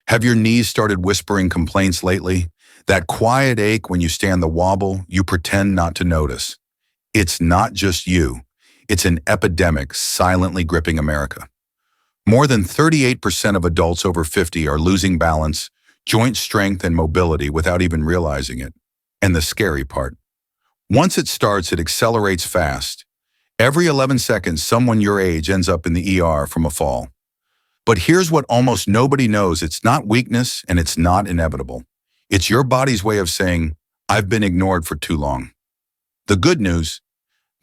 Have your knees started whispering complaints lately? That quiet ache when you stand the wobble, you pretend not to notice. It's not just you. It's an epidemic silently gripping America. More than 38% of adults over 50 are losing balance, joint strength, and mobility without even realizing it. And the scary part, once it starts, it accelerates fast. Every 11 seconds, someone your age ends up in the ER from a fall. But here's what almost nobody knows. It's not weakness and it's not inevitable. It's your body's way of saying, I've been ignored for too long. The good news,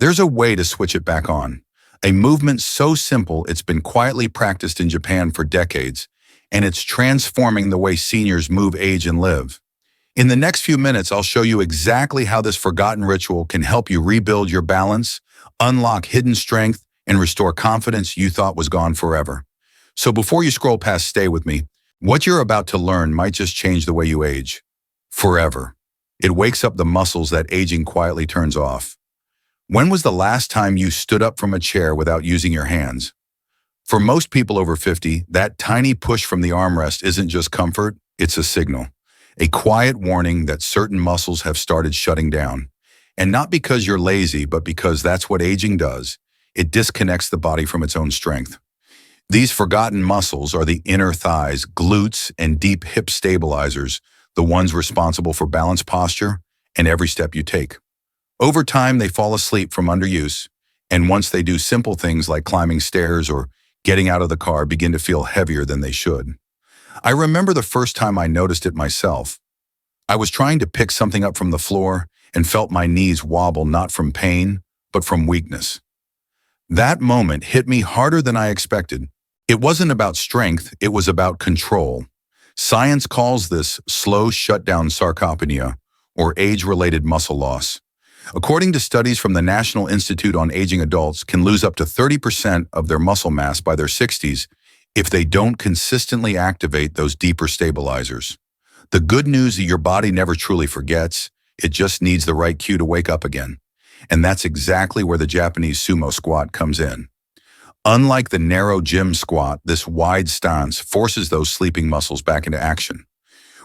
there's a way to switch it back on. A movement so simple it's been quietly practiced in Japan for decades, and it's transforming the way seniors move, age, and live. In the next few minutes, I'll show you exactly how this forgotten ritual can help you rebuild your balance, unlock hidden strength, and restore confidence you thought was gone forever. So before you scroll past, stay with me. What you're about to learn might just change the way you age. Forever. It wakes up the muscles that aging quietly turns off. When was the last time you stood up from a chair without using your hands? For most people over 50, that tiny push from the armrest isn't just comfort, it's a signal. A quiet warning that certain muscles have started shutting down. And not because you're lazy, but because that's what aging does. It disconnects the body from its own strength. These forgotten muscles are the inner thighs, glutes, and deep hip stabilizers, the ones responsible for balance, posture, and every step you take. Over time, they fall asleep from underuse, and once they do, simple things like climbing stairs or getting out of the car begin to feel heavier than they should. I remember the first time I noticed it myself. I was trying to pick something up from the floor and felt my knees wobble, not from pain, but from weakness. That moment hit me harder than I expected. It wasn't about strength, it was about control. Science calls this slow shutdown sarcopenia, or age-related muscle loss. According to studies from the National Institute on Aging, adults can lose up to 30% of their muscle mass by their 60s if they don't consistently activate those deeper stabilizers. The good news is your body never truly forgets, it just needs the right cue to wake up again. And that's exactly where the Japanese sumo squat comes in. Unlike the narrow gym squat, this wide stance forces those sleeping muscles back into action.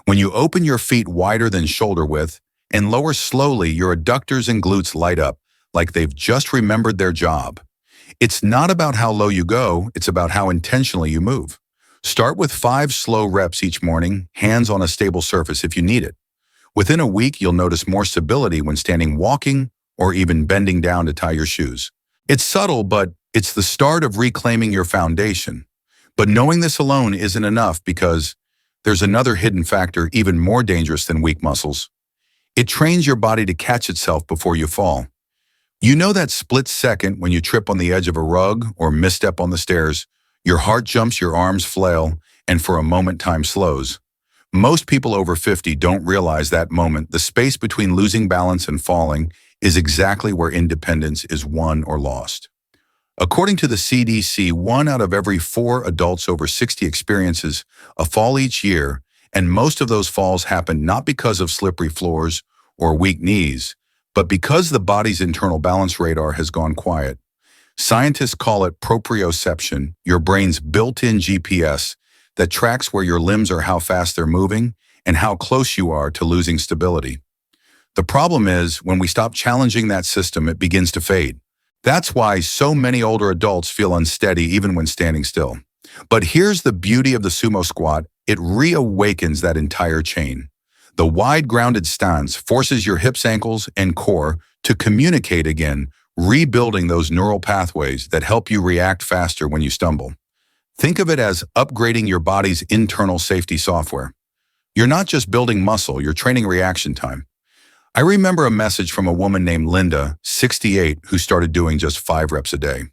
When you open your feet wider than shoulder width and lower slowly, your adductors and glutes light up like they've just remembered their job. It's not about how low you go, it's about how intentionally you move. Start with 5 slow reps each morning, hands on a stable surface if you need it. Within a week, you'll notice more stability when standing, walking, or even bending down to tie your shoes. It's subtle, but it's the start of reclaiming your foundation. But knowing this alone isn't enough, because there's another hidden factor even more dangerous than weak muscles. It trains your body to catch itself before you fall. You know that split second when you trip on the edge of a rug or misstep on the stairs, your heart jumps, your arms flail, and for a moment time slows. Most people over 50 don't realize that moment. The space between losing balance and falling is exactly where independence is won or lost. According to the CDC, 1 out of every 4 adults over 60 experiences a fall each year, and most of those falls happen not because of slippery floors or weak knees, but because the body's internal balance radar has gone quiet. Scientists call it proprioception, your brain's built-in GPS that tracks where your limbs are, how fast they're moving, and how close you are to losing stability. The problem is, when we stop challenging that system, it begins to fade. That's why so many older adults feel unsteady even when standing still. But here's the beauty of the sumo squat. It reawakens that entire chain. The wide grounded stance forces your hips, ankles, and core to communicate again, rebuilding those neural pathways that help you react faster when you stumble. Think of it as upgrading your body's internal safety software. You're not just building muscle, you're training reaction time. I remember a message from a woman named Linda, 68, who started doing just 5 reps a day.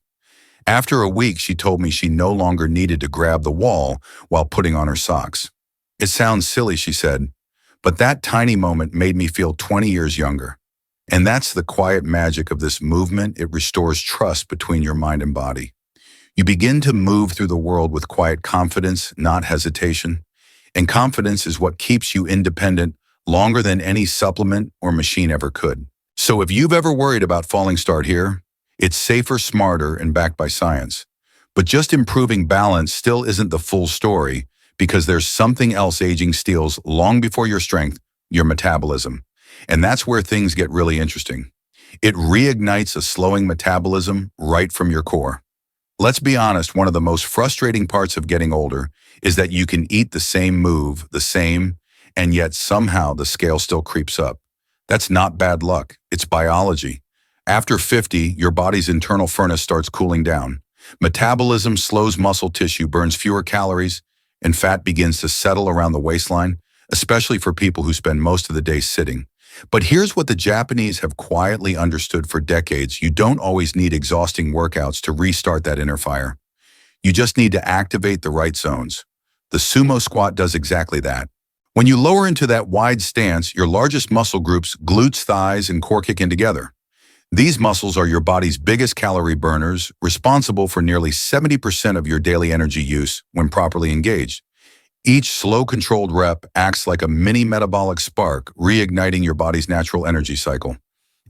After a week, she told me she no longer needed to grab the wall while putting on her socks. It sounds silly, she said, but that tiny moment made me feel 20 years younger. And that's the quiet magic of this movement. It restores trust between your mind and body. You begin to move through the world with quiet confidence, not hesitation. And confidence is what keeps you independent longer than any supplement or machine ever could. So if you've ever worried about falling, start here. It's safer, smarter, and backed by science. But just improving balance still isn't the full story, because there's something else aging steals long before your strength, your metabolism. And that's where things get really interesting. It reignites a slowing metabolism right from your core. Let's be honest, one of the most frustrating parts of getting older is that you can eat the same move, the same, and yet somehow the scale still creeps up. That's not bad luck, it's biology. After 50, your body's internal furnace starts cooling down. Metabolism slows muscle tissue, burns fewer calories, and fat begins to settle around the waistline, especially for people who spend most of the day sitting. But here's what the Japanese have quietly understood for decades. You don't always need exhausting workouts to restart that inner fire. You just need to activate the right zones. The sumo squat does exactly that. When you lower into that wide stance, your largest muscle groups, glutes, thighs, and core, kick in together. These muscles are your body's biggest calorie burners, responsible for nearly 70% of your daily energy use when properly engaged. Each slow, controlled rep acts like a mini metabolic spark, reigniting your body's natural energy cycle.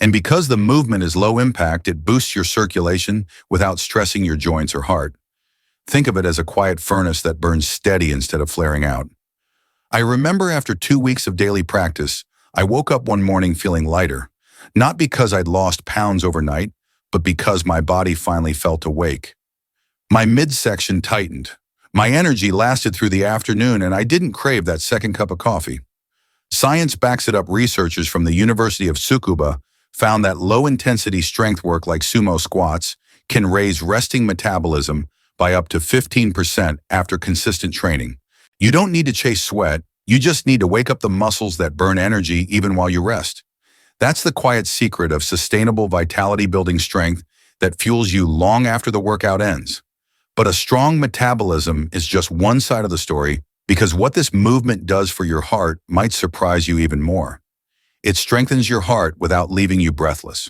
And because the movement is low impact, it boosts your circulation without stressing your joints or heart. Think of it as a quiet furnace that burns steady instead of flaring out. I remember after 2 weeks of daily practice, I woke up one morning feeling lighter, not because I'd lost pounds overnight, but because my body finally felt awake. My midsection tightened. My energy lasted through the afternoon, and I didn't crave that second cup of coffee. Science backs it up. Researchers from the University of Tsukuba found that low-intensity strength work like sumo squats can raise resting metabolism by up to 15% after consistent training. You don't need to chase sweat, you just need to wake up the muscles that burn energy even while you rest. That's the quiet secret of sustainable vitality-building strength that fuels you long after the workout ends. But a strong metabolism is just one side of the story, because what this movement does for your heart might surprise you even more. It strengthens your heart without leaving you breathless.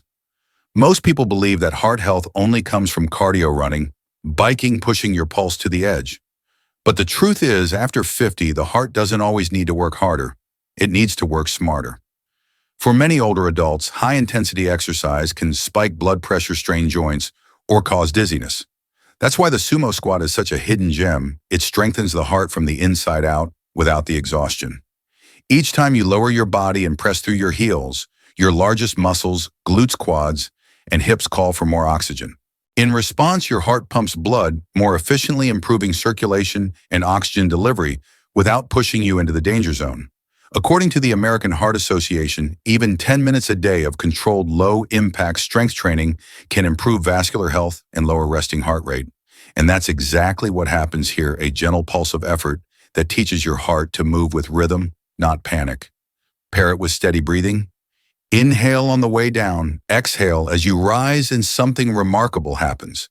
Most people believe that heart health only comes from cardio, running, biking, pushing your pulse to the edge. But the truth is, after 50, the heart doesn't always need to work harder. It needs to work smarter. For many older adults, high-intensity exercise can spike blood pressure, strain joints, or cause dizziness. That's why the sumo squat is such a hidden gem. It strengthens the heart from the inside out without the exhaustion. Each time you lower your body and press through your heels, your largest muscles, glutes, quads, and hips call for more oxygen. In response, your heart pumps blood more efficiently, improving circulation and oxygen delivery without pushing you into the danger zone. According to the American Heart Association, even 10 minutes a day of controlled low-impact strength training can improve vascular health and lower resting heart rate. And that's exactly what happens here, a gentle pulse of effort that teaches your heart to move with rhythm, not panic. Pair it with steady breathing. Inhale on the way down, exhale as you rise, and something remarkable happens.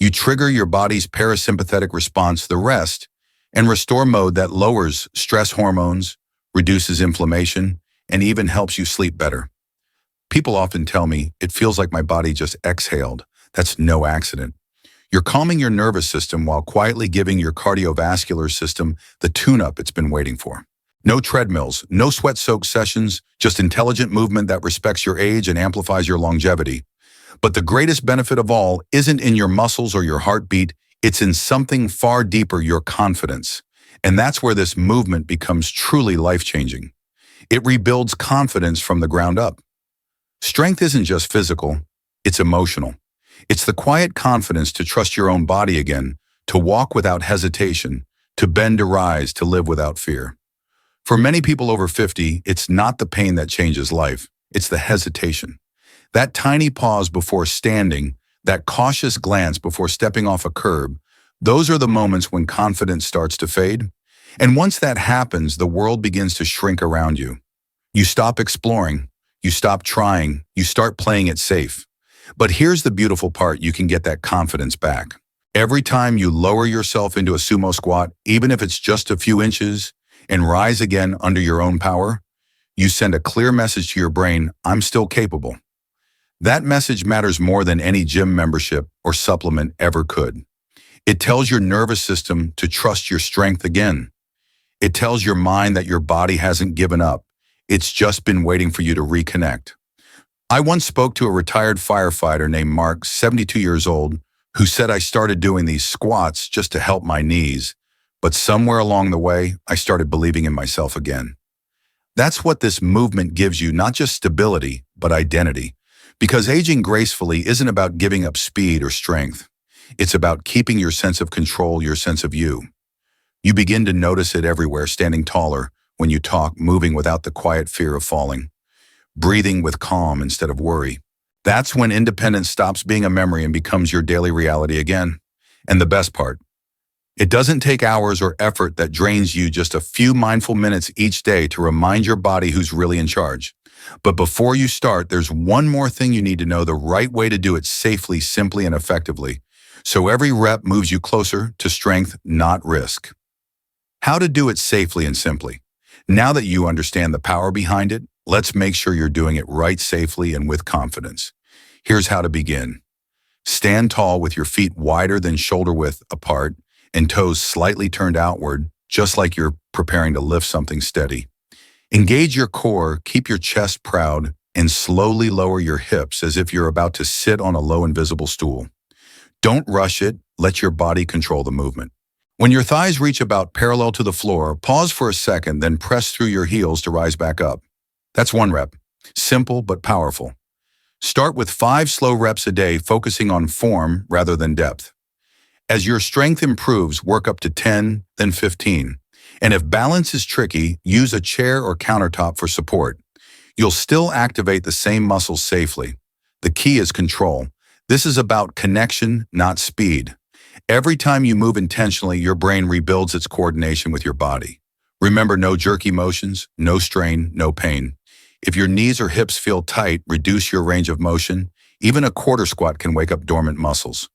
You trigger your body's parasympathetic response, the rest, and restore mode that lowers stress hormones, reduces inflammation, and even helps you sleep better. People often tell me, it feels like my body just exhaled. That's no accident. You're calming your nervous system while quietly giving your cardiovascular system the tune-up it's been waiting for. No treadmills, no sweat-soaked sessions, just intelligent movement that respects your age and amplifies your longevity. But the greatest benefit of all isn't in your muscles or your heartbeat, it's in something far deeper, your confidence. And that's where this movement becomes truly life-changing. It rebuilds confidence from the ground up. Strength isn't just physical, it's emotional. It's the quiet confidence to trust your own body again, to walk without hesitation, to bend, to rise, to live without fear. For many people over 50, it's not the pain that changes life, it's the hesitation. That tiny pause before standing, that cautious glance before stepping off a curb, those are the moments when confidence starts to fade. And once that happens, the world begins to shrink around you. You stop exploring, you stop trying, you start playing it safe. But here's the beautiful part, you can get that confidence back. Every time you lower yourself into a sumo squat, even if it's just a few inches, and rise again under your own power, you send a clear message to your brain, I'm still capable. That message matters more than any gym membership or supplement ever could. It tells your nervous system to trust your strength again. It tells your mind that your body hasn't given up. It's just been waiting for you to reconnect. I once spoke to a retired firefighter named Mark, 72 years old, who said, I started doing these squats just to help my knees, But somewhere along the way, I started believing in myself again. That's what this movement gives you, not just stability, but identity. Because aging gracefully isn't about giving up speed or strength. It's about keeping your sense of control, your sense of you. You begin to notice it everywhere, standing taller, when you talk, moving without the quiet fear of falling, breathing with calm instead of worry. That's when independence stops being a memory and becomes your daily reality again. And the best part, it doesn't take hours or effort that drains you, just a few mindful minutes each day to remind your body who's really in charge. But before you start, there's one more thing you need to know: the right way to do it safely, simply, and effectively. So every rep moves you closer to strength, not risk. How to do it safely and simply. Now that you understand the power behind it, let's make sure you're doing it right, safely, and with confidence. Here's how to begin. Stand tall with your feet wider than shoulder width apart and toes slightly turned outward, just like you're preparing to lift something steady. Engage your core, keep your chest proud, and slowly lower your hips as if you're about to sit on a low invisible stool. Don't rush it, let your body control the movement. When your thighs reach about parallel to the floor, pause for a second, then press through your heels to rise back up. That's one rep. Simple but powerful. Start with 5 slow reps a day, focusing on form rather than depth. As your strength improves, work up to 10, then 15. And if balance is tricky, use a chair or countertop for support. You'll still activate the same muscles safely. The key is control. This is about connection, not speed. Every time you move intentionally, your brain rebuilds its coordination with your body. Remember, no jerky motions, no strain, no pain. If your knees or hips feel tight, reduce your range of motion. Even a quarter squat can wake up dormant muscles.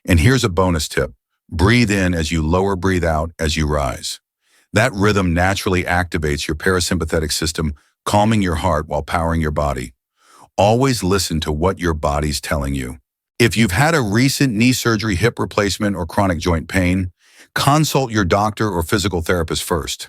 And here's a bonus tip. Breathe in as you lower, breathe out as you rise. That rhythm naturally activates your parasympathetic system, calming your heart while powering your body. Always listen to what your body's telling you. If you've had a recent knee surgery, hip replacement, or chronic joint pain, consult your doctor or physical therapist first.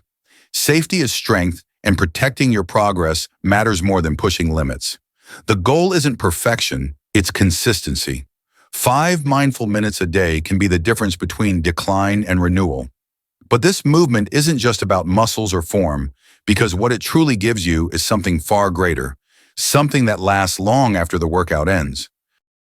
Safety is strength, and protecting your progress matters more than pushing limits. The goal isn't perfection, it's consistency. 5 mindful minutes a day can be the difference between decline and renewal. But this movement isn't just about muscles or form, because what it truly gives you is something far greater, something that lasts long after the workout ends.